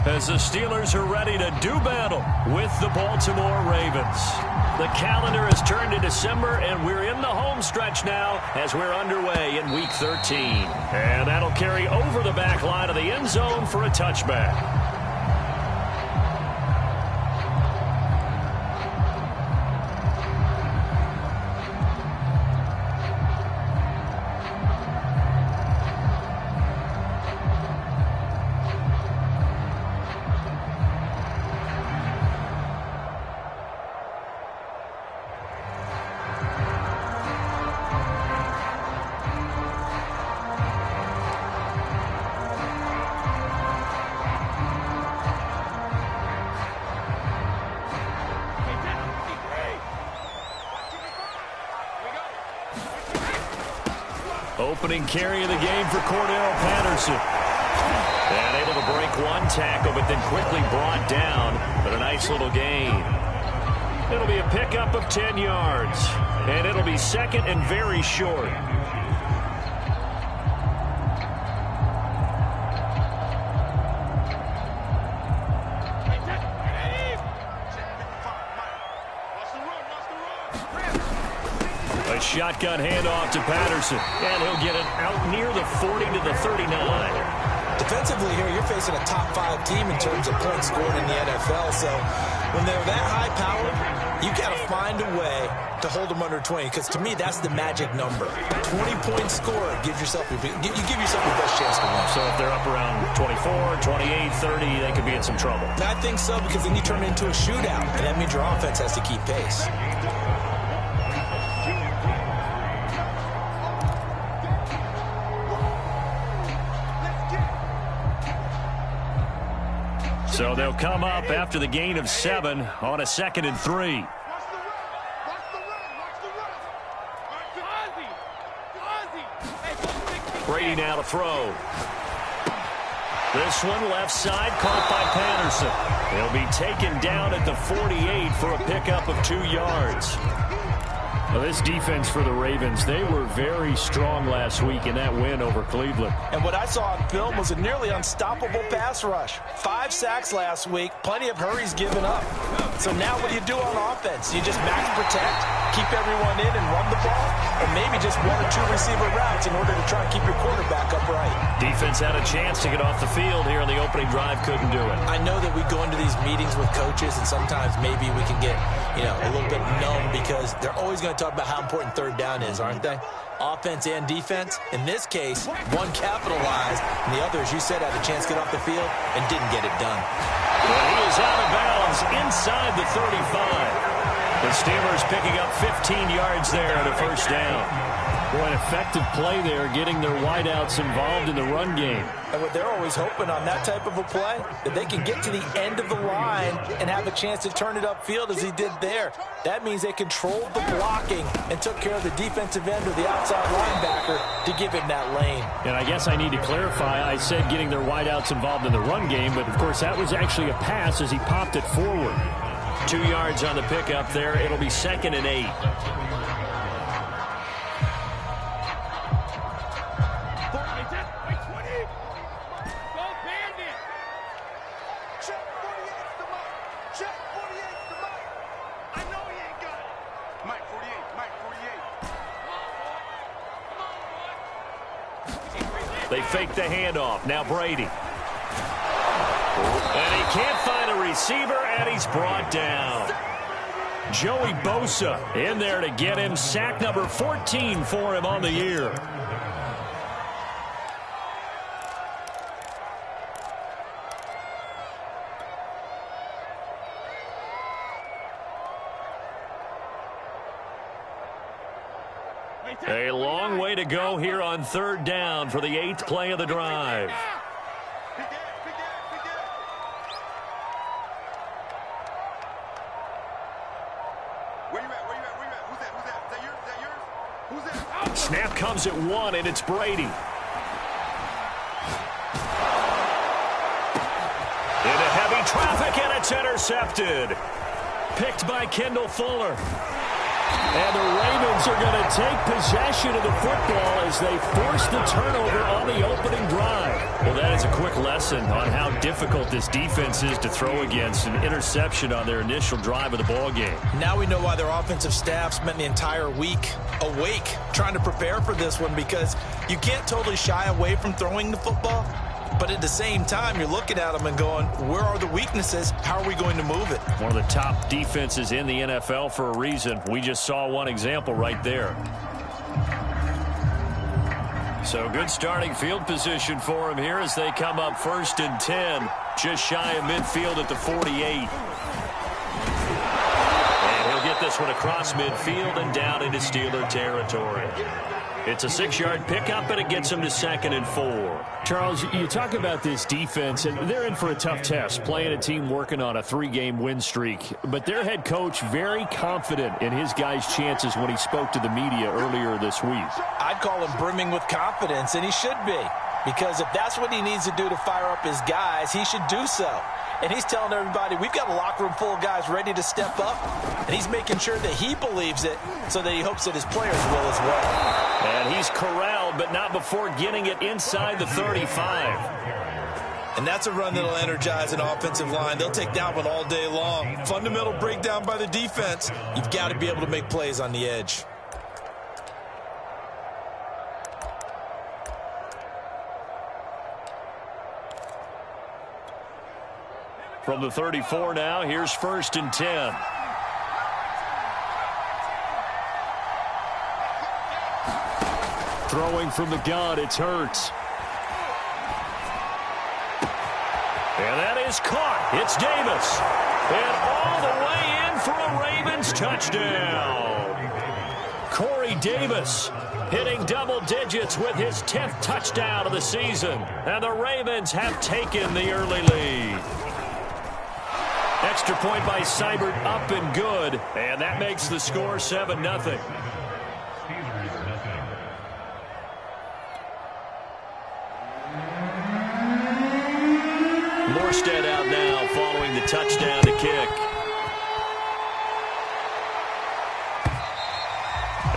as the Steelers are ready to do battle with the Baltimore Ravens. The calendar has turned to December, and we're in the home stretch now as we're underway in Week 13. And that'll carry over the back line of the end zone for a touchback. Opening carry of the game for Cordell Patterson. And able to break one tackle, but then quickly brought down. But a nice little gain. It'll be a pickup of 10 yards. And it'll be second and very short. Shotgun handoff to Patterson, and he'll get it out near the 40 to the 39. Defensively here, you're facing a top 5 team in terms of points scored in the NFL, so when they're that high powered, you got to find a way to hold them under 20, because to me, that's the magic number. 20-point score, you give yourself your best chance to win. So if they're up around 24, 28, 30, they could be in some trouble. I think so, because then you turn it into a shootout, and that means your offense has to keep pace. So they'll come up after the gain of 7 on a 2nd and 3. Brady now to throw. This one left side caught by Patterson. He'll be taken down at the 48 for a pickup of 2 yards. Well, this defense for the Ravens, they were very strong last week in that win over Cleveland. And what I saw on film was a nearly unstoppable pass rush. 5 sacks last week, plenty of hurries given up. So now what do you do on offense? You just max protect, keep everyone in and run the ball, or maybe just 1 or 2 receiver routes in order to try and keep your quarterback upright. Defense had a chance to get off the field here on the opening drive, couldn't do it. I know that we go into these meetings with coaches, and sometimes maybe we can get, a little bit numb because they're always going to talk about how important third down is, aren't they? Offense and defense. In this case, one capitalized, and the other, as you said, had a chance to get off the field and didn't get it done. Well, he is out of bounds inside the 35. The Steelers picking up 15 yards there at a first down. Boy, an effective play there, getting their wideouts involved in the run game. And what they're always hoping on that type of a play, that they can get to the end of the line and have a chance to turn it upfield as he did there. That means they controlled the blocking and took care of the defensive end or the outside linebacker to give him that lane. And I guess I need to clarify, I said getting their wideouts involved in the run game, but of course that was actually a pass as he popped it forward. 2 yards on the pickup there. It'll be 2nd and 8. They fake the handoff. Now Brady. And he can't find a receiver, and he's brought down. Joey Bosa in there to get him. Sack number 14 for him on the year. A long way to go here on 3rd down for the 8th play of the drive. Snap comes at 1, and it's Brady. Into heavy traffic, and it's intercepted. Picked by Kendall Fuller. And the Ravens are going to take possession of the football as they force the turnover on the opening drive. Well, that is a quick lesson on how difficult this defense is to throw against. An interception on their initial drive of the ball game. Now we know why their offensive staff spent the entire week awake trying to prepare for this one, because you can't totally shy away from throwing the football. But at the same time, you're looking at them and going, where are the weaknesses? How are we going to move it? One of the top defenses in the NFL for a reason. We just saw one example right there. So good starting field position for him here as they come up 1st and 10. Just shy of midfield at the 48. And he'll get this one across midfield and down into Steeler territory. It's a 6-yard pickup, and it gets him to 2nd and 4. Charles, you talk about this defense, and they're in for a tough test, playing a team working on a 3-game win streak. But their head coach very confident in his guys' chances when he spoke to the media earlier this week. I'd call him brimming with confidence, and he should be. Because if that's what he needs to do to fire up his guys, he should do so. And he's telling everybody, we've got a locker room full of guys ready to step up. And he's making sure that he believes it so that he hopes that his players will as well. And he's corralled, but not before getting it inside the 35. And that's a run that'll energize an offensive line. They'll take that one all day long. Fundamental breakdown by the defense. You've got to be able to make plays on the edge. From the 34 now, here's 1st and 10. Throwing from the gun, it's Hurts. And that is caught. It's Davis. And all the way in for a Ravens touchdown. Corey Davis hitting double digits with his 10th touchdown of the season. And the Ravens have taken the early lead. Extra point by Seibert, up and good. And that makes the score 7-0. Morstead out now following the touchdown to kick.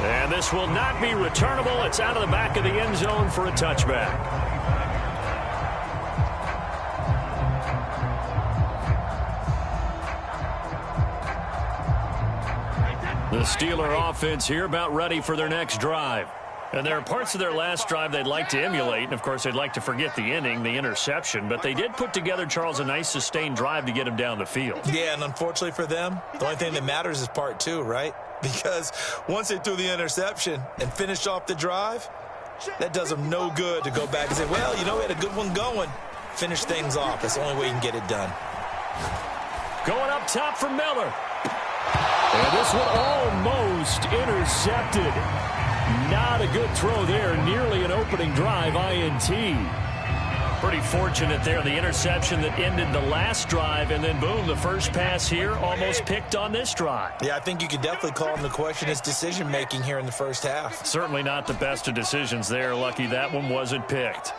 And this will not be returnable. It's out of the back of the end zone for a touchback. The Steeler offense here about ready for their next drive. And there are parts of their last drive they'd like to emulate. And, of course, they'd like to forget the inning, the interception. But they did put together, Charles, a nice sustained drive to get him down the field. Yeah, and unfortunately for them, the only thing that matters is part 2, right? Because once they threw the interception and finished off the drive, that does them no good to go back and say, well, you know, we had a good one going. Finish things off. That's the only way you can get it done. Going up top for Miller. And this one almost intercepted. Not a good throw there. Nearly an opening drive INT. Pretty fortunate there. The interception that ended the last drive, and then, boom, the first pass here almost picked on this drive. Yeah, I think you could definitely call him to question his decision-making here in the first half. Certainly not the best of decisions there. Lucky that one wasn't picked.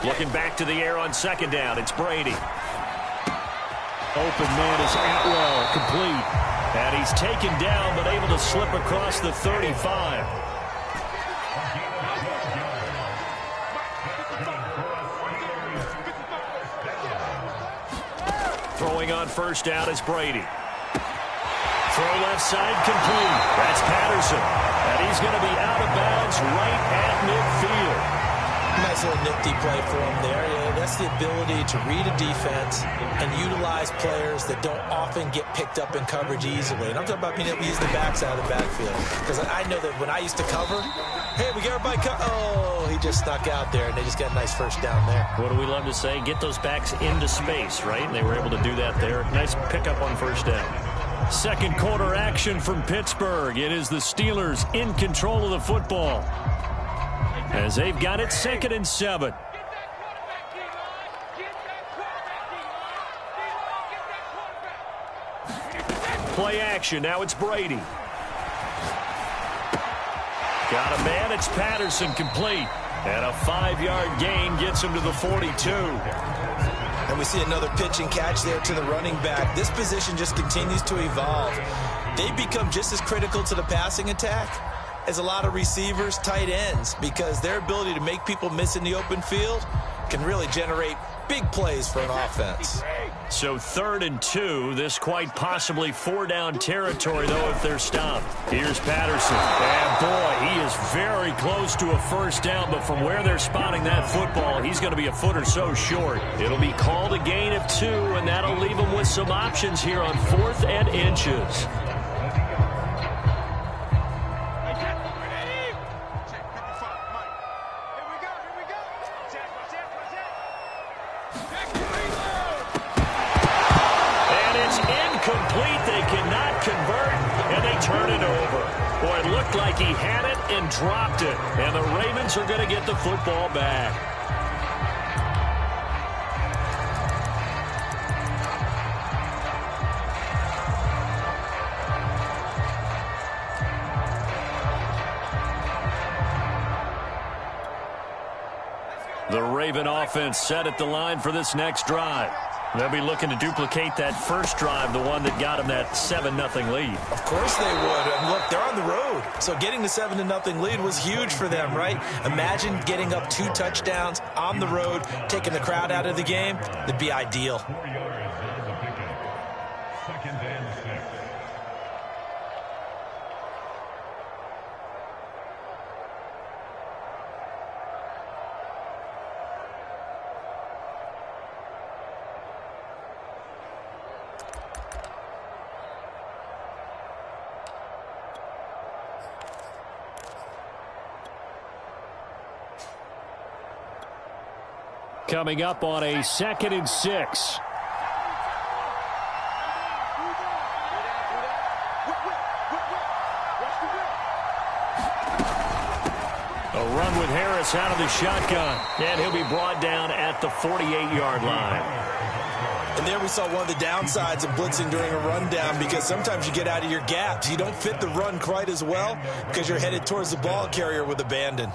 Looking back to the air on 2nd down. It's Brady. Open man is Atwell, complete. And he's taken down, but able to slip across the 35. Throwing on 1st down is Brady. Throw left side complete. That's Patterson. And he's going to be out of bounds right at midfield. Nice little nifty play for him there. Yeah, that's the ability to read a defense and utilize players that don't often get picked up in coverage easily. And I'm talking about being able to use the backside of the backfield. Because I know that when I used to cover, hey, we got everybody oh, he just snuck out there, and they just got a nice 1st down there. What do we love to say? Get those backs into space, right? And they were able to do that there. Nice pickup on 1st down. 2nd quarter action from Pittsburgh. It is the Steelers in control of the football, as they've got it 2nd and 7. Play action. Now it's Brady. Got a man. It's Patterson, complete. And a 5-yard gain gets him to the 42. And we see another pitch and catch there to the running back. This position just continues to evolve. they become just as critical to the passing attack as a lot of receivers, tight ends, because their ability to make people miss in the open field can really generate big plays for an offense. So 3rd and 2, this quite possibly 4-down territory, though, if they're stopped. Here's Patterson. And, boy, he is very close to a first down, but from where they're spotting that football, he's going to be a foot or so short. It'll be called a gain of 2, and that'll leave him with some options here on 4th and inches. Like he had it and dropped it. And the Ravens are going to get the football back. The Raven offense set at the line for this next drive. They'll be looking to duplicate that first drive, the one that got them that 7-0 lead. Of course they would. And look, they're on the road. So getting the 7-0 lead was huge for them, right? Imagine getting up 2 touchdowns on the road, taking the crowd out of the game. That'd be ideal. Second and 6. Coming up on a 2nd and 6. A run with Harris out of the shotgun. And he'll be brought down at the 48-yard line. And there we saw one of the downsides of blitzing during a rundown, because sometimes you get out of your gaps. You don't fit the run quite as well because you're headed towards the ball carrier with abandon.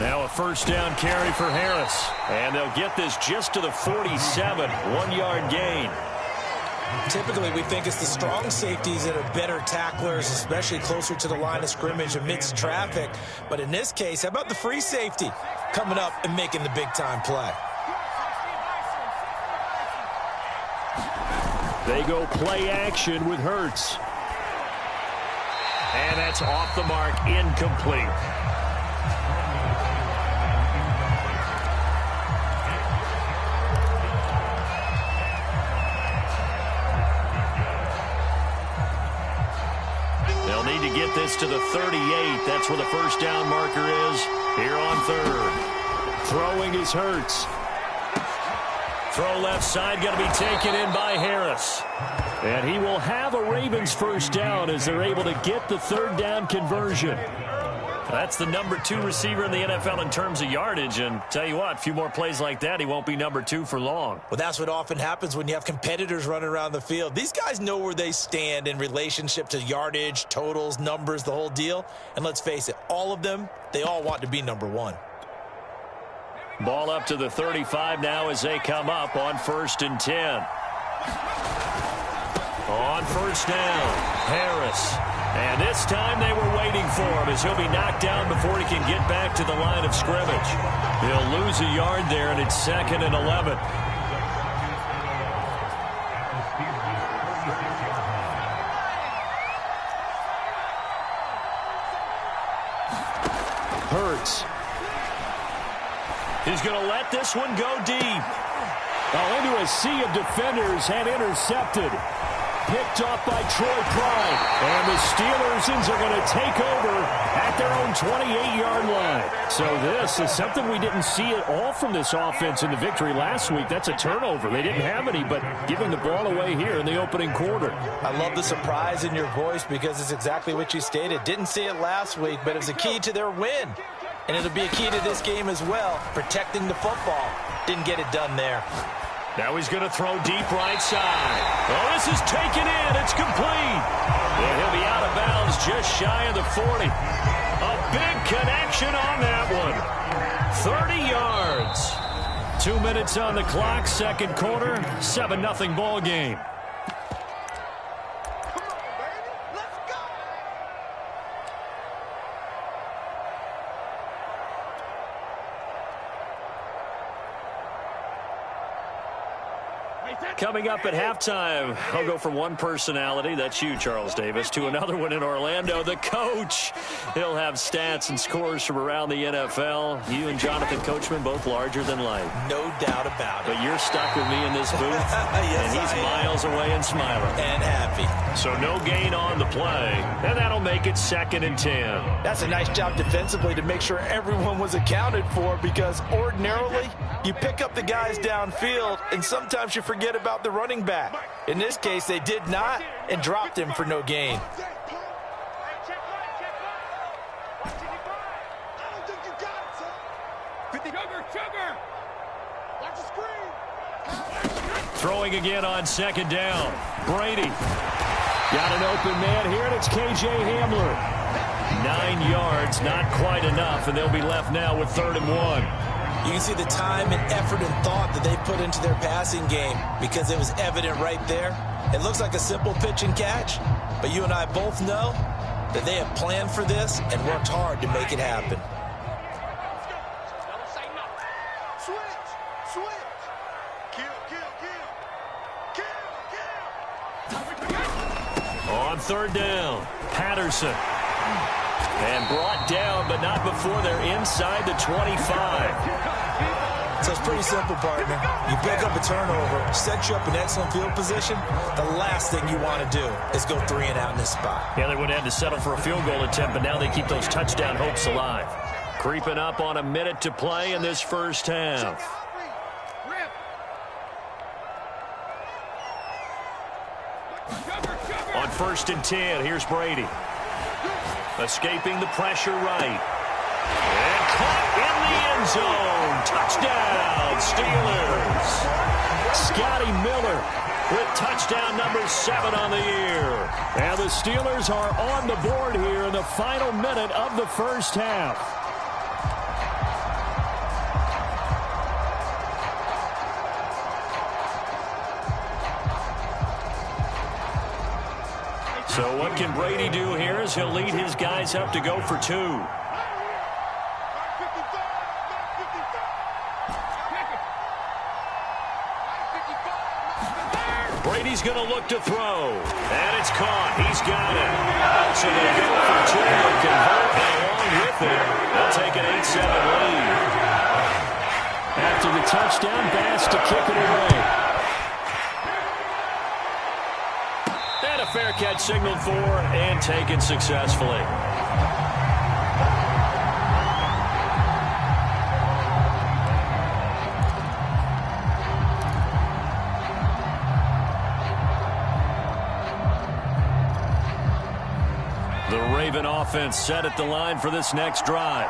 Now a first down carry for Harris. And they'll get this just to the 47, 1-yard gain. Typically, we think it's the strong safeties that are better tacklers, especially closer to the line of scrimmage amidst traffic. But in this case, how about the free safety coming up and making the big-time play? They go play action with Hurts. And that's off the mark, incomplete. They'll need to get this to the 38. That's where the first down marker is here on 3rd. Throwing is Hurts. Throw left side, going to be taken in by Harris. And he will have a Ravens first down as they're able to get the 3rd down conversion. That's the number 2 receiver in the NFL in terms of yardage. And tell you what, a few more plays like that, he won't be number 2 for long. Well, that's what often happens when you have competitors running around the field. These guys know where they stand in relationship to yardage, totals, numbers, the whole deal. And let's face it, all of them, they all want to be number 1. Ball up to the 35 now as they come up on 1st and 10. On first down, Harris. And this time they were waiting for him as he'll be knocked down before he can get back to the line of scrimmage. He'll lose a yard there, and it's 2nd and 11. Hurts. He's going to let this one go deep. Into a sea of defenders and intercepted. Picked off by Troy Pride. And the Steelers are going to take over at their own 28-yard line. So this is something we didn't see at all from this offense in the victory last week. That's a turnover. They didn't have any, but giving the ball away here in the opening quarter. I love the surprise in your voice because it's exactly what you stated. Didn't see it last week, but it was a key to their win. And it'll be a key to this game as well, protecting the football. Didn't get it done there. Now he's going to throw deep right side. Oh, this is taken in. It's complete. And he'll be out of bounds just shy of the 40. A big connection on that one. 30 yards. 2 minutes on the clock, second quarter, 7-0 ball game. Coming up at halftime, I'll go from one personality, that's you, Charles Davis, to another one in Orlando, the coach. He'll have stats and scores from around the NFL. You and Jonathan Coachman, both larger than life. No doubt about it. But you're stuck with me in this booth, yes, and he's miles away and smiling. And happy. So no gain on the play, and that'll make it 2nd and 10. That's a nice job defensively to make sure everyone was accounted for, because ordinarily you pick up the guys downfield and sometimes you forget about the running back. In this case, they did not and dropped him for no gain. Throwing again on 2nd down. Brady got an open man here, and it's K.J. Hamler. 9 yards, not quite enough, and they'll be left now with 3rd and 1. You can see the time and effort and thought that they put into their passing game, because it was evident right there. It looks like a simple pitch and catch, but you and I both know that they have planned for this and worked hard to make it happen. On 3rd down, Patterson. And brought down, but not before they're inside the 25. So it's pretty simple, partner. You pick up a turnover, set you up in excellent field position. The last thing you want to do is go 3 and out in this spot. Yeah, they would have to settle for a field goal attempt, but now they keep those touchdown hopes alive. Creeping up on a minute to play in this first half. On 1st and 10, here's Brady. Escaping the pressure right. And caught in the end zone. Touchdown, Steelers. Scotty Miller with touchdown number 7 on the year. And the Steelers are on the board here in the final minute of the first half. So what can Brady do here as he'll lead his guys up to go for 2. Brady's going to look to throw. And it's caught. He's got it. So they go for 2 and convert, and along with it, they'll take an 8-7 lead. After the touchdown, Bass to kick it away. And a fair catch signaled for and taken successfully. The Raven offense set at the line for this next drive.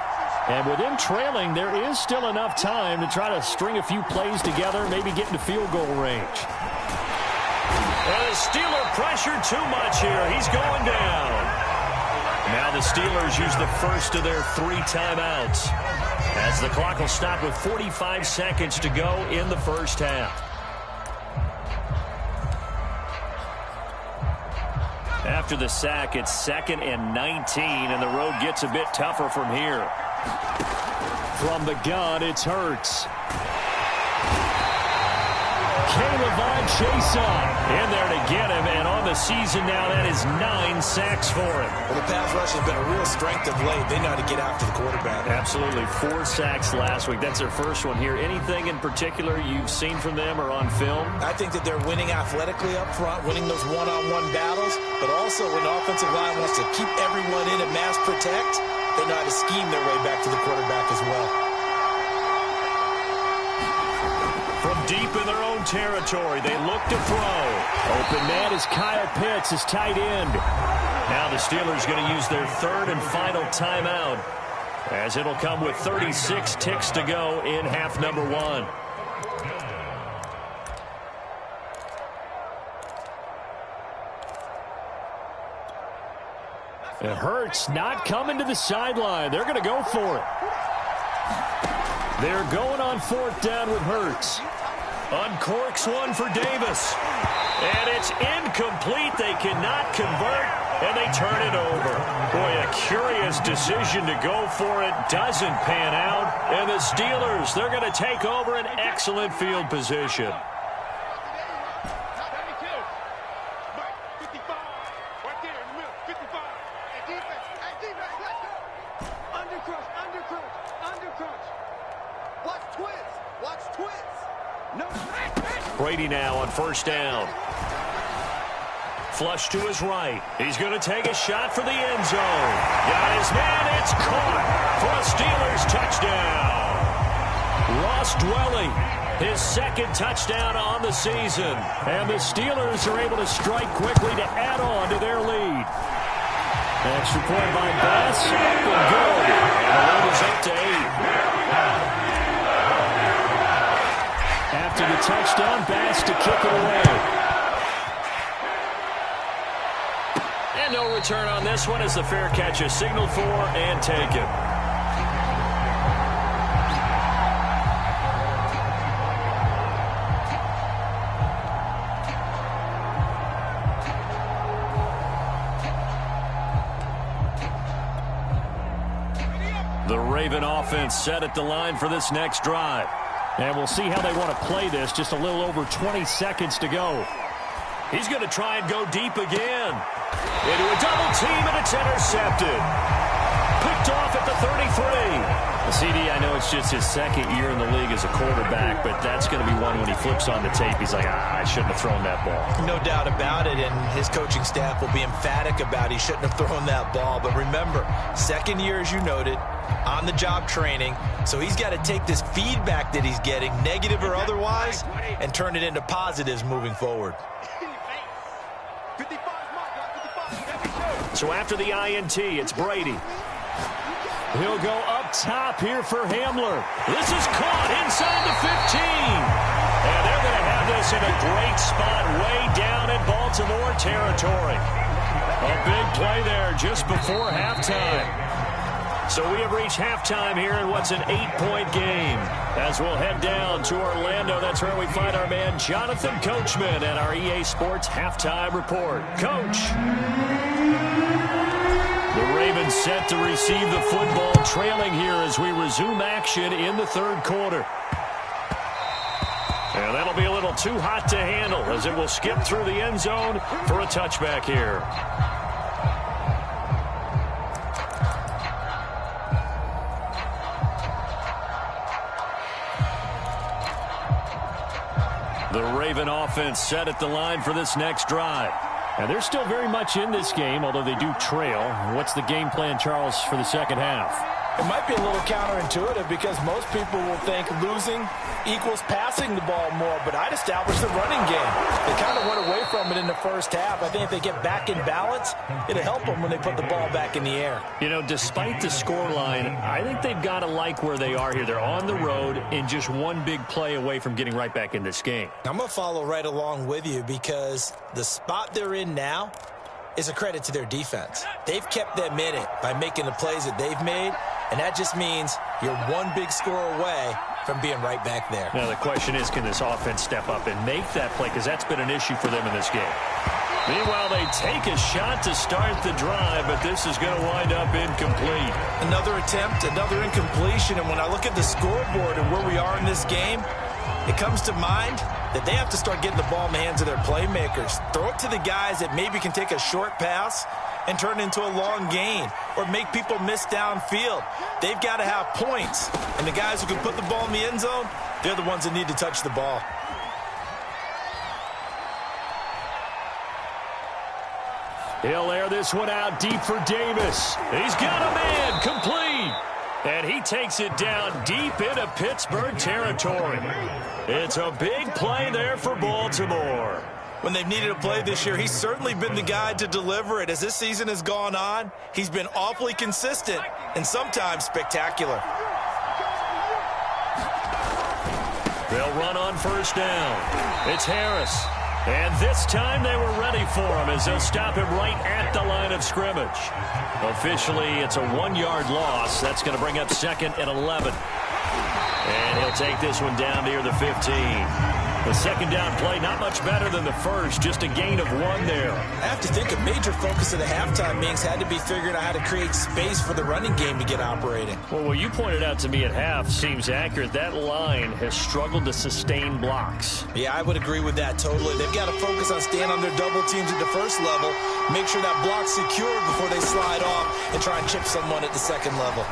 And with them trailing, there is still enough time to try to string a few plays together, maybe get into field goal range. And the Steeler pressured too much here. He's going down. Now the Steelers use the first of their 3 timeouts, as the clock will stop with 45 seconds to go in the first half. After the sack, it's 2nd and 19, and the road gets a bit tougher from here. From the gun, it's Hurts. K'Lavon Chaisson in there to get him, and on the season now, that is 9 sacks for him. Well, the pass rush has been a real strength of late. They know how to get after the quarterback. Absolutely. 4 sacks last week. That's their first one here. Anything in particular you've seen from them or on film? I think that they're winning athletically up front, winning those one-on-one battles, but also when the offensive line wants to keep everyone in and mass protect, they know how to scheme their way back to the quarterback as well. From deep in their own territory, they look to throw. Open man is Kyle Pitts, his tight end. Now the Steelers going to use their 3rd and final timeout, as it'll come with 36 ticks to go in half number 1. It hurts not coming to the sideline. They're going to go for it. They're going on 4th down with Hurts. Uncorks one for Davis. And it's incomplete. They cannot convert, and they turn it over. Boy, a curious decision to go for it. Doesn't pan out. And the Steelers, they're going to take over an excellent field position. Brady now on 1st down. Flush to his right. He's going to take a shot for the end zone. Got his man. It's caught for a Steelers touchdown. Ross Dwelly, his 2nd touchdown on the season. And the Steelers are able to strike quickly to add on to their lead. Extra point by Bass. Up and good. And the lead is up to 8. After the touchdown, Bass to kick it away. And no return on this one as the fair catch is signaled for and taken. The Raven offense set at the line for this next drive. And we'll see how they want to play this. Just a little over 20 seconds to go. He's going to try and go deep again. Into a double team, and it's intercepted. Picked off at the 33. CD, I know it's just his 2nd year in the league as a quarterback, but that's going to be one when he flips on the tape. He's like, I shouldn't have thrown that ball. No doubt about it, and his coaching staff will be emphatic about he shouldn't have thrown that ball. But remember, 2nd year, as you noted, on-the-job training. So he's got to take this feedback that he's getting, negative or otherwise, and turn it into positives moving forward. So after the INT, it's Brady. He'll go up top here for Hamler. This is caught inside the 15. And they're going to have this in a great spot way down in Baltimore territory. A big play there just before halftime. So we have reached halftime here in what's an 8-point game. As we'll head down to Orlando, that's where we find our man Jonathan Coachman at our EA Sports Halftime Report. Coach. The Ravens set to receive the football, trailing here as we resume action in the 3rd quarter. And that'll be a little too hot to handle as it will skip through the end zone for a touchback here. The Raven offense set at the line for this next drive. And they're still very much in this game, although they do trail. What's the game plan, Charles, for the 2nd half? It might be a little counterintuitive because most people will think losing equals passing the ball more, but I'd establish the running game. They kind of went away from it in the 1st half. I think if they get back in balance, it'll help them when they put the ball back in the air. You know, despite the scoreline, I think they've got to like where they are here. They're on the road and just one big play away from getting right back in this game. I'm going to follow right along with you because the spot they're in now is a credit to their defense. They've kept them in it by making the plays that they've made, and that just means you're one big score away from being right back there. Now, the question is, can this offense step up and make that play? Because that's been an issue for them in this game. Meanwhile, they take a shot to start the drive, but this is going to wind up incomplete. Another attempt, another incompletion, and when I look at the scoreboard and where we are in this game, it comes to mind that they have to start getting the ball in the hands of their playmakers. Throw it to the guys that maybe can take a short pass and turn it into a long gain or make people miss downfield. They've got to have points, and the guys who can put the ball in the end zone, they're the ones that need to touch the ball. He'll air this one out deep for Davis. He's got a man, complete. And he takes it down deep into Pittsburgh territory. It's a big play there for Baltimore. When they've needed a play this year, he's certainly been the guy to deliver it. As this season has gone on, he's been awfully consistent and sometimes spectacular. They'll run on 1st down. It's Harris. And this time they were ready for him as they'll stop him right at the line of scrimmage. Officially, it's a 1-yard loss. That's going to bring up 2nd and 11. And he'll take this one down near the 15. The second down play, not much better than the first, just a gain of 1 there. I have to think a major focus of the halftime meetings had to be figuring out how to create space for the running game to get operating. Well, what you pointed out to me at half seems accurate. That line has struggled to sustain blocks. Yeah, I would agree with that totally. They've got to focus on staying on their double teams at the first level, make sure that block's secured before they slide off and try and chip someone at the second level.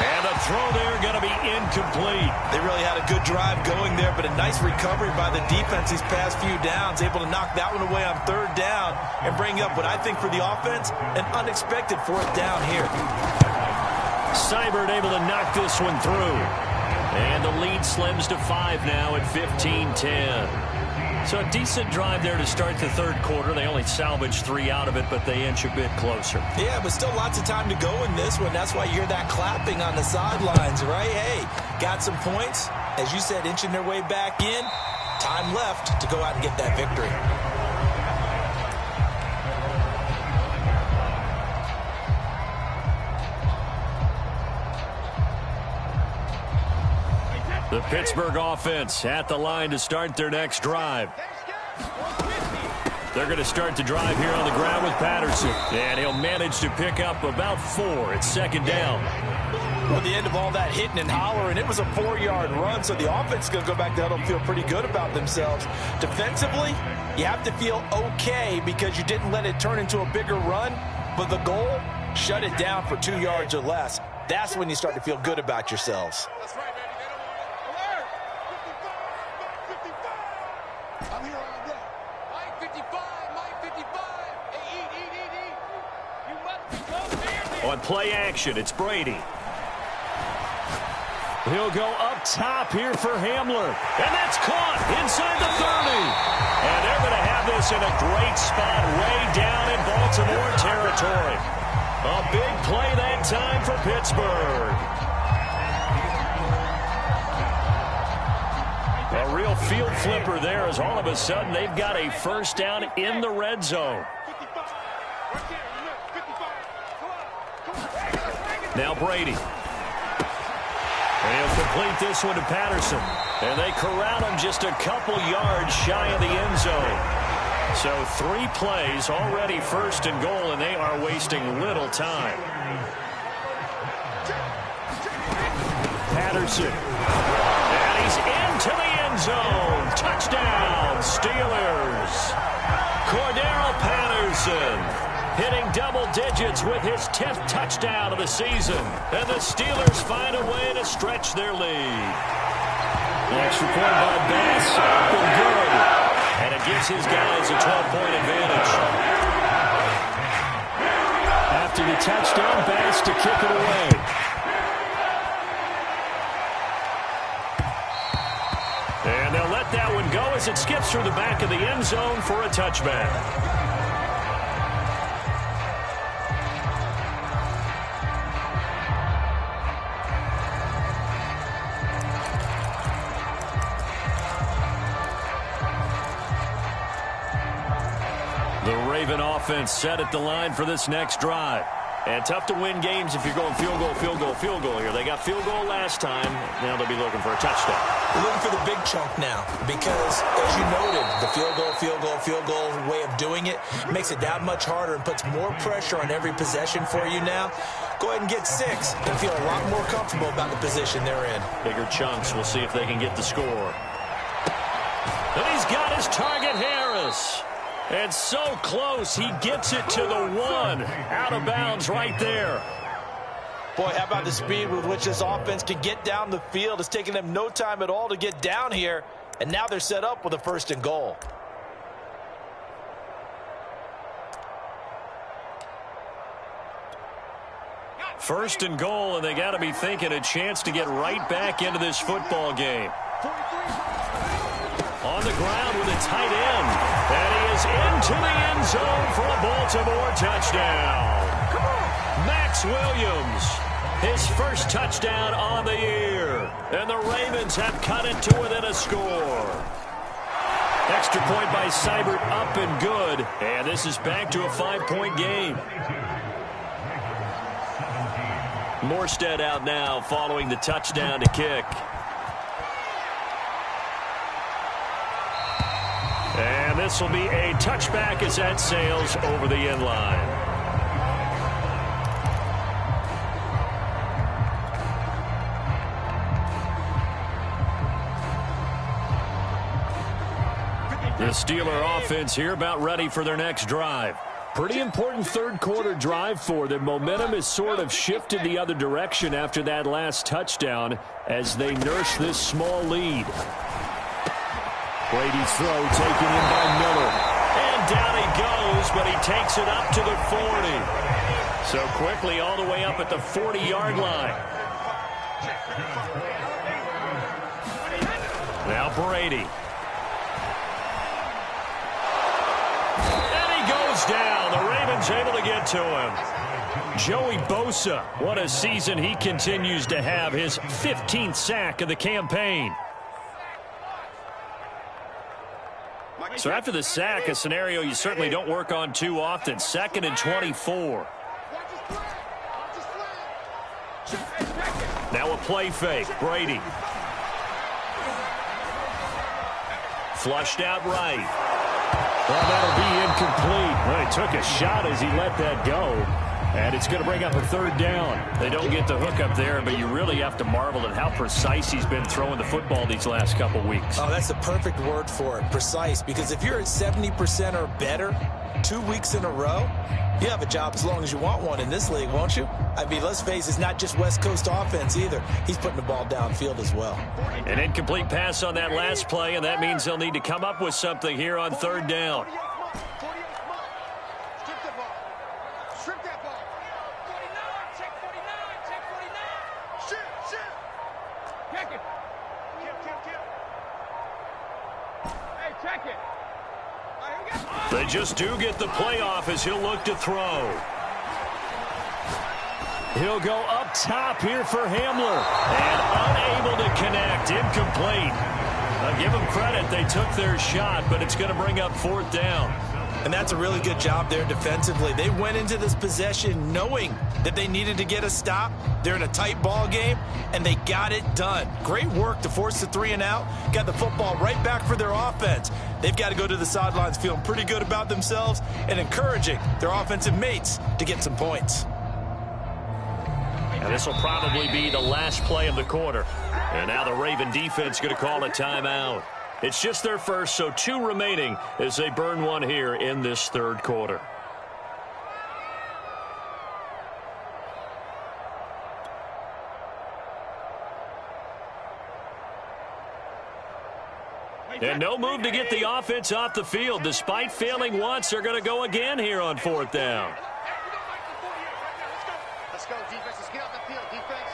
And the throw there going to be incomplete. They really had a good drive going there, but a nice recovery by the defense these past few downs, able to knock that one away on 3rd down and bring up what I think for the offense, an unexpected 4th down here. Seibert able to knock this one through. And the lead slims to 5 now at 15-10. So a decent drive there to start the 3rd quarter. They only salvaged 3 out of it, but they inch a bit closer. Yeah, but still lots of time to go in this one. That's why you hear that clapping on the sidelines, right? Hey, got some points. As you said, inching their way back in. Time left to go out and get that victory. The Pittsburgh offense at the line to start their next drive. They're going to start the drive here on the ground with Patterson. And he'll manage to pick up about 4. It's 2nd down. Well, the end of all that hitting and hollering, it was a 4-yard run, so the offense is going to go back to huddle and feel pretty good about themselves. Defensively, you have to feel okay because you didn't let it turn into a bigger run, but the goal, shut it down for 2 yards or less. That's when you start to feel good about yourselves. That's right, baby. I'm here all day. Mike 55, Mike 55. Hey, eat. You must be close here. On play action, it's Brady. He'll go up top here for Hamler. And that's caught inside the 30. And they're going to have this in a great spot way down in Baltimore territory. A big play that time for Pittsburgh. A real field flipper there as all of a sudden they've got a 1st down in the red zone. Now Brady. And he'll complete this one to Patterson. And they corral him just a couple yards shy of the end zone. So 3 plays, already 1st and goal, and they are wasting little time. Patterson. And he's into the end zone. Touchdown, Steelers. Cordero Patterson hitting double digits with his 10th touchdown of the season. And the Steelers find a way to stretch their lead. Extra point by Bass. Up and good. And it gives his guys a 12-point advantage. After the touchdown, Bass to kick it away. And they'll let that one go as it skips through the back of the end zone for a touchback. The Raven offense set at the line for this next drive. And tough to win games if you're going field goal here. They got field goal last time. Now they'll be looking for a touchdown. They're looking for the big chunk now because, as you noted, the field goal way of doing it makes it that much harder and puts more pressure on every possession for you now. Go ahead and get 6 and feel a lot more comfortable about the position they're in. Bigger chunks. We'll see if they can get the score. And he's got his target, Harris. And so close, he gets it to the 1. Out of bounds right there. Boy, how about the speed with which this offense can get down the field? It's taking them no time at all to get down here. And now they're set up with a 1st and goal. First and goal, and they got to be thinking a chance to get right back into this football game. On the ground with a tight end. And he is into the end zone for a Baltimore touchdown. Max Williams, his first touchdown on the year. And the Ravens have cut it to within a score. Extra point by Seibert, up and good. And this is back to a 5-point game. Morstead out now following the touchdown to kick. And this will be a touchback as that sails over the end line. The Steeler offense here about ready for their next drive. Pretty important third quarter drive for them. Momentum has sort of shifted the other direction after that last touchdown as they nurse this small lead. Brady's throw taken in by Miller. And down he goes, but he takes it up to the 40. So quickly all the way up at the 40-yard line. Now Brady. Down. The Ravens able to get to him. Joey Bosa, what a season he continues to have. His 15th sack of the campaign. So after the sack, a scenario you certainly don't work on too often. 2nd and 24. Now a play fake. Brady. Flushed out right. Well, that'll be incomplete. Well, he took a shot as he let that go. And it's going to bring up a 3rd down. They don't get the hook up there, but you really have to marvel at how precise he's been throwing the football these last couple weeks. Oh, that's the perfect word for it, precise. Because if you're at 70% or better 2 weeks in a row, you have a job as long as you want one in this league, won't you? I mean, let's face it, it's not just West Coast offense either. He's putting the ball downfield as well. An incomplete pass on that last play, and that means they'll need to come up with something here on 3rd down. They just do get the play off as he'll look to throw. He'll go up top here for Hamler. And unable to connect. Incomplete. I'll give them credit. They took their shot, but it's going to bring up 4th down. And that's a really good job there defensively. They went into this possession knowing that they needed to get a stop. They're in a tight ball game, and they got it done. Great work to force the 3 and out. Got the football right back for their offense. They've got to go to the sidelines feeling pretty good about themselves and encouraging their offensive mates to get some points. And this will probably be the last play of the quarter. And now the Raven defense going to call a timeout. It's just their first, so 2 remaining as they burn one here in this 3rd quarter. And no move to get the offense off the field. Despite failing once, they're going to go again here on 4th down. Let's go, defense. Let's get out the field, defense.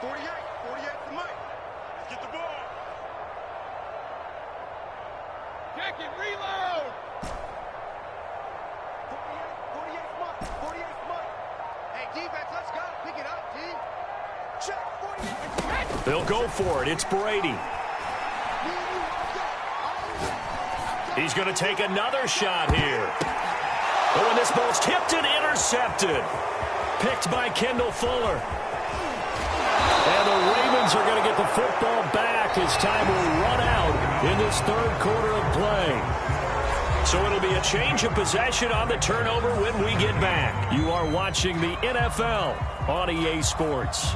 48 for Mike. Let's get the ball. Jacket, reload! 48 Mike. Hey, defense, let's go. Pick it up, D. Check, 48. They'll go for it. It's Brady. He's going to take another shot here. Oh, and this ball's tipped and intercepted. Picked by Kendall Fuller. And the Ravens are going to get the football back as time will run out in this 3rd quarter of play. So it'll be a change of possession on the turnover when we get back. You are watching the NFL on EA Sports.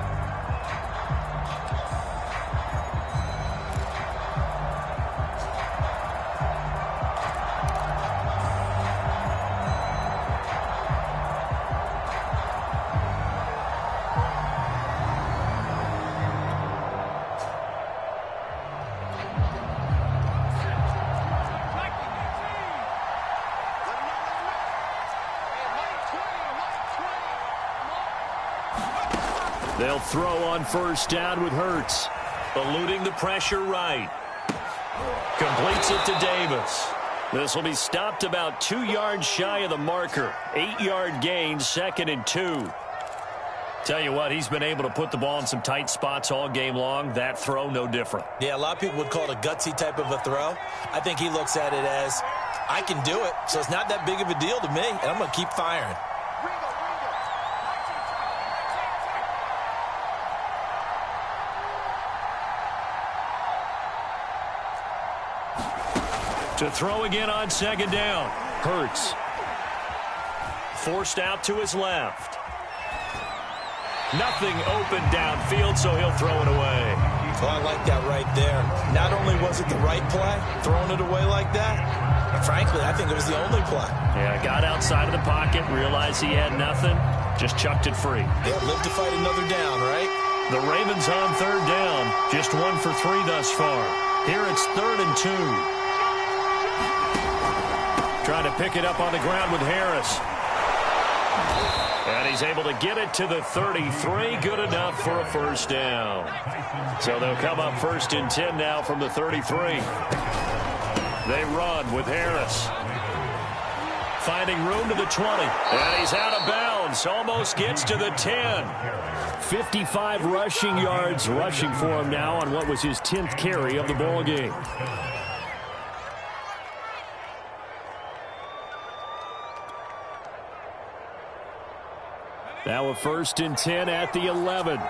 They'll throw on 1st down with Hurts. Eluding the pressure right. Completes it to Davis. This will be stopped about 2 yards shy of the marker. 8-yard gain, 2nd and 2. Tell you what, he's been able to put the ball in some tight spots all game long. That throw, no different. Yeah, a lot of people would call it a gutsy type of a throw. I think he looks at it as, I can do it, so it's not that big of a deal to me, and I'm going to keep firing. To throw again on second down. Hurts. Forced out to his left. Nothing open downfield, so he'll throw it away. Well, I like that right there. Not only was it the right play, throwing it away like that, but frankly, I think it was the only play. Yeah, got outside of the pocket, realized he had nothing, just chucked it free. Yeah, live to fight another down, right? The Ravens on third down, just 1 for 3 thus far. Here it's 3rd and 2. Trying to pick it up on the ground with Harris. And he's able to get it to the 33. Good enough for a first down. So they'll come up 1st and 10 now from the 33. They run with Harris. Finding room to the 20. And he's out of bounds. Almost gets to the 10. 55 rushing yards rushing for him now on what was his 10th carry of the ball game. Now a 1st and 10 at the 11.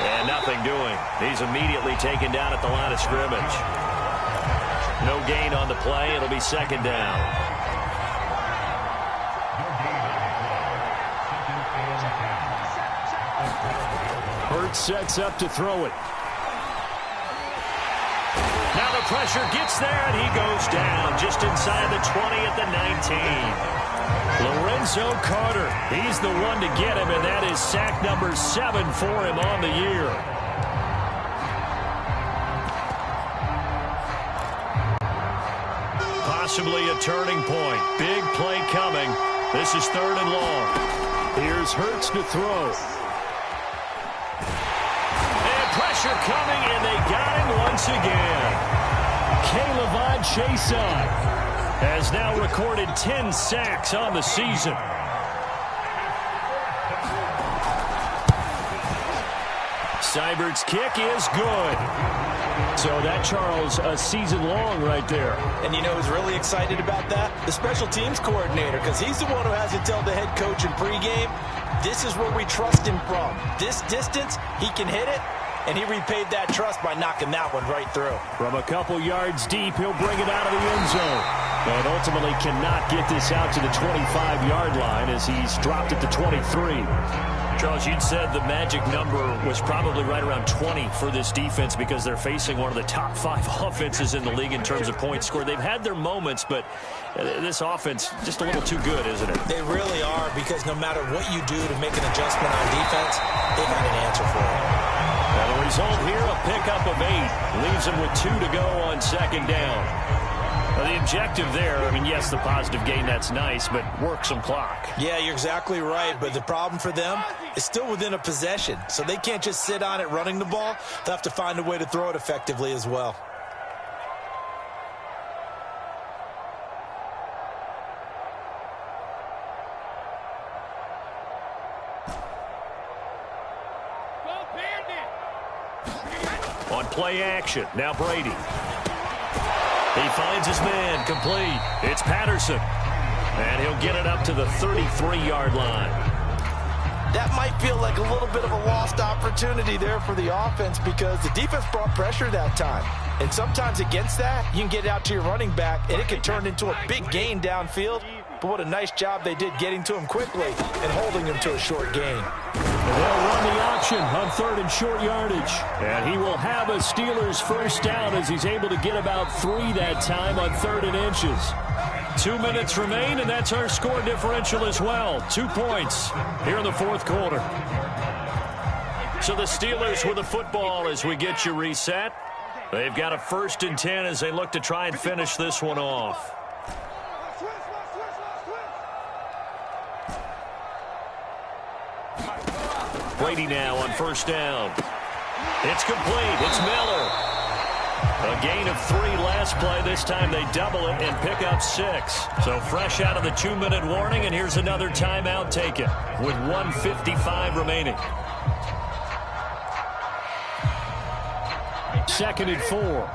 And nothing doing. He's immediately taken down at the line of scrimmage. No gain on the play. It'll be 2nd down. Hurts sets up to throw it. Now the pressure gets there, and he goes down just inside the 20 at the 19. Lorenzo Carter, he's the one to get him, and that is sack number 7 for him on the year. Possibly a turning point. Big play coming. This is 3rd and long. Here's Hurts to throw. Pressure coming, and they got him once again. K'Lavon Chaisson has now recorded 10 sacks on the season. Seibert's kick is good. So that, Charles, a season long right there. And you know who's really excited about that? The special teams coordinator, because he's the one who has to tell the head coach in pregame, this is where we trust him from. This distance, he can hit it. And he repaid that trust by knocking that one right through. From a couple yards deep, he'll bring it out of the end zone. But ultimately cannot get this out to the 25-yard line as he's dropped it to 23. Charles, you'd said the magic number was probably right around 20 for this defense because they're facing one of the top 5 offenses in the league in terms of points scored. They've had their moments, but this offense just a little too good, isn't it? They really are, because no matter what you do to make an adjustment on defense, they've got an answer for it. And the result here, a pickup of 8. Leaves them with 2 to go on 2nd down. Well, the objective there, I mean, yes, the positive gain, that's nice, but work some clock. Yeah, you're exactly right, but the problem for them is still within a possession, so they can't just sit on it running the ball. They'll have to find a way to throw it effectively as well. On play action, now Brady. He finds his man, complete. It's Patterson. And he'll get it up to the 33-yard line. That might feel like a little bit of a lost opportunity there for the offense because the defense brought pressure that time. And sometimes against that, you can get out to your running back, and it can turn into a big gain downfield. But what a nice job they did getting to him quickly and holding him to a short gain. And they'll run the option on 3rd and short yardage. And he will have a Steelers first down as he's able to get about 3 that time on 3rd and inches. 2 minutes remain, and that's our score differential as well. 2 points here in the 4th quarter. So the Steelers with the football as we get you reset. They've got a 1st and 10 as they look to try and finish this one off. Brady now on 1st down. It's complete. It's Miller. A gain of 3 last play. This time they double it and pick up 6. So fresh out of the 2-minute warning, and here's another timeout taken with 1:55 remaining. 2nd and 4.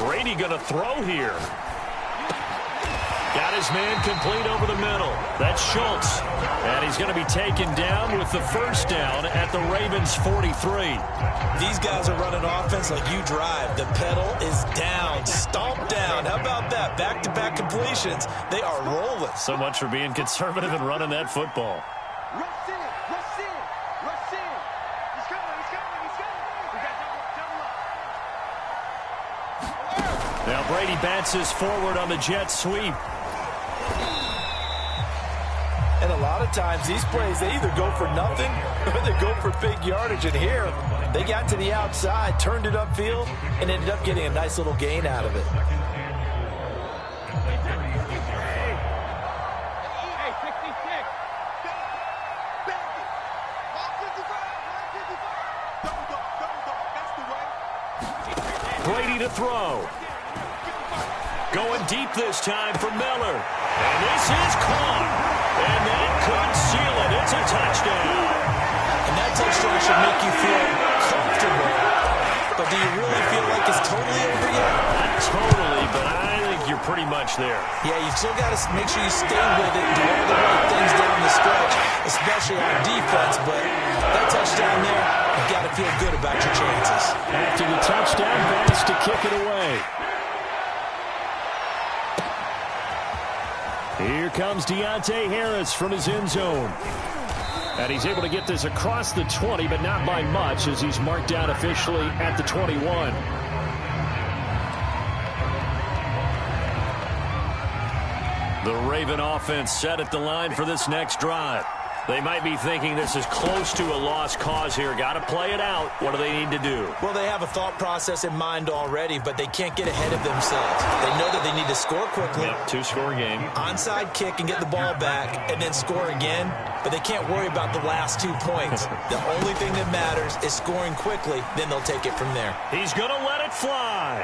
Brady going to throw here. Got his man complete over the middle. That's Schultz. And he's going to be taken down with the first down at the Ravens' 43. These guys are running offense like you drive. The pedal is down, stomped down. How about that? Back-to-back completions. They are rolling. So much for being conservative and running that football. Rush in, rush in, rush in. He's coming, he's coming, he's coming. We got double up. Now Brady bounces forward on the jet sweep. And a lot of times these plays, they either go for nothing or they go for big yardage. And here, they got to the outside, turned it upfield, and ended up getting a nice little gain out of it. Hey, 66. Brady to throw. Going deep this time for Miller. And this is caught. And that could seal it. It's a touchdown. And that touchdown should make you feel comfortable. But do you really feel like it's totally over yet? Not totally, but I think you're pretty much there. Yeah, you've still got to make sure you stay with it and do all the right things down the stretch, especially on defense. But that touchdown there, you've got to feel good about your chances. After the touchdown pass to kick it away. Here comes Deontay Harris from his end zone. And he's able to get this across the 20, but not by much, as he's marked down officially at the 21. The Raven offense set at the line for this next drive. They might be thinking this is close to a lost cause here. Got to play it out. What do they need to do? Well, they have a thought process in mind already, but they can't get ahead of themselves. They know that they need to score quickly. Yep, 2-score game. Onside kick and get the ball back and then score again, but they can't worry about the last 2 points. The only thing that matters is scoring quickly, then they'll take it from there. He's going to let it fly.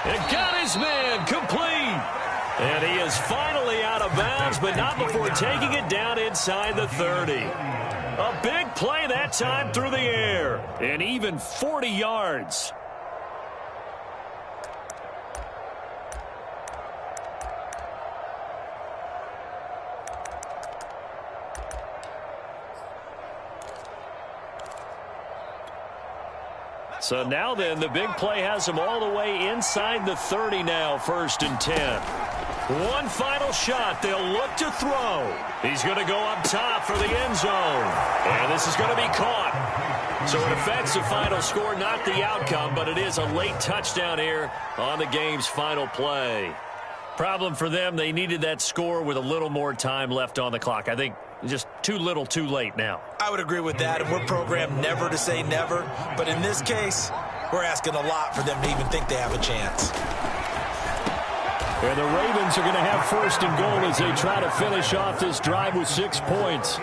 And got his man complete. And he is finally out of bounds, but not before taking it down inside the 30. A big play that time through the air. And even 40 yards. So now then, the big play has him all the way inside the 30 now, 1st and 10. One final shot. They'll look to throw. He's going to go up top for the end zone. And this is going to be caught. So it affects the final score, not the outcome, but it is a late touchdown here on the game's final play. Problem for them, they needed that score with a little more time left on the clock. I think just too little too late now. I would agree with that, and we're programmed never to say never. But in this case, we're asking a lot for them to even think they have a chance. And the Ravens are going to have 1st and goal as they try to finish off this drive with 6 points.